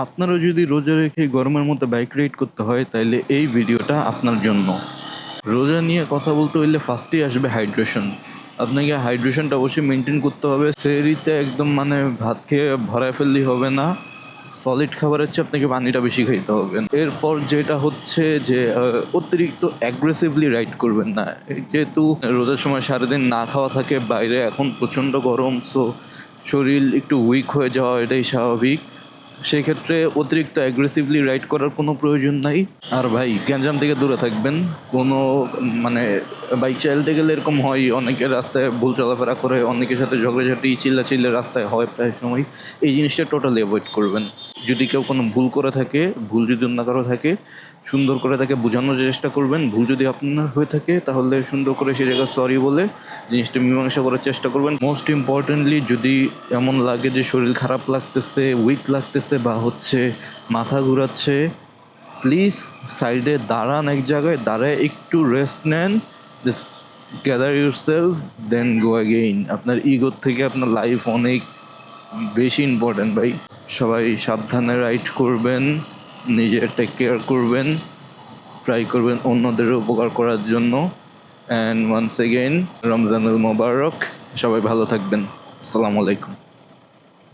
আপনারও যদি রোজা রেখে গরমের মধ্যে বাইক রাইড করতে হয় তাহলে এই ভিডিওটা আপনার জন্য। রোজা নিয়ে কথা বলতে হইলে ফার্স্টেই আসবে হাইড্রেশন। আপনাকে হাইড্রেশনটা অবশ্যই মেনটেন করতে হবে। সেহরিতে একদম ভাত খেয়ে ভরায় ফেললেই হবে না, সলিড খাবারের চেয়ে আপনাকে পানিটা বেশি খাইতে হবে। এরপর যেটা হচ্ছে যে অতিরিক্ত অ্যাগ্রেসিভলি রাইড করবেন না। যেহেতু রোজার সময় সারাদিন না খাওয়া থাকে, বাইরে এখন প্রচণ্ড গরম, সো শরীর একটু উইক হয়ে যাওয়া এটাই স্বাভাবিক। সেক্ষেত্রে অতিরিক্ত অ্যাগ্রেসিভলি রাইড করার কোনো প্রয়োজন নাই। আর ভাই, গ্যাঞ্জাম থেকে দূরে থাকবেন। কোনো মানে বাইক চালাতে গেলে এরকম হয়, অনেকের রাস্তায় ভুল চলাফেরা করে, অনেকের সাথে ঝগড়াঝাটি চিল্লা রাস্তায় হয় প্রায় সময়। এই জিনিসটা টোটালি অ্যাভয়েড করবেন। যদি কেউ কোনো ভুল করে থাকে, ভুল যদি অন্য কারো থাকে, সুন্দর করে তাকে বোঝানোর চেষ্টা করবেন। ভুল যদি আপনার হয়ে থাকে তাহলে সুন্দর করে সে জায়গায় সরি বলে জিনিসটা মীমাংসা করার চেষ্টা করবেন। মোস্ট ইম্পর্টেন্টলি, যদি এমন লাগে যে শরীর খারাপ লাগতেছে, উইক লাগতেছে বা মাথা ঘুরাচ্ছে, প্লিজ সাইডে দাঁড়ান, এক জায়গায় দাঁড়ায় একটু রেস্ট নেন, জাস্ট গ্যাদার ইউরসেলফ, দেন গো অ্যাগেইন। আপনার ইগোর থেকে আপনার লাইফ অনেক বেশি ইম্পর্ট্যান্ট ভাই। সবাই সাবধানে রাইড করবেন, নিজের টেক কেয়ার করবেন, ট্রাই করবেন অন্যদের উপকার করার জন্য। অ্যান্ড ওয়ান্স এগেইন রমজানুল মোবারক। সবাই ভালো থাকবেন। আসসালামু আলাইকুম।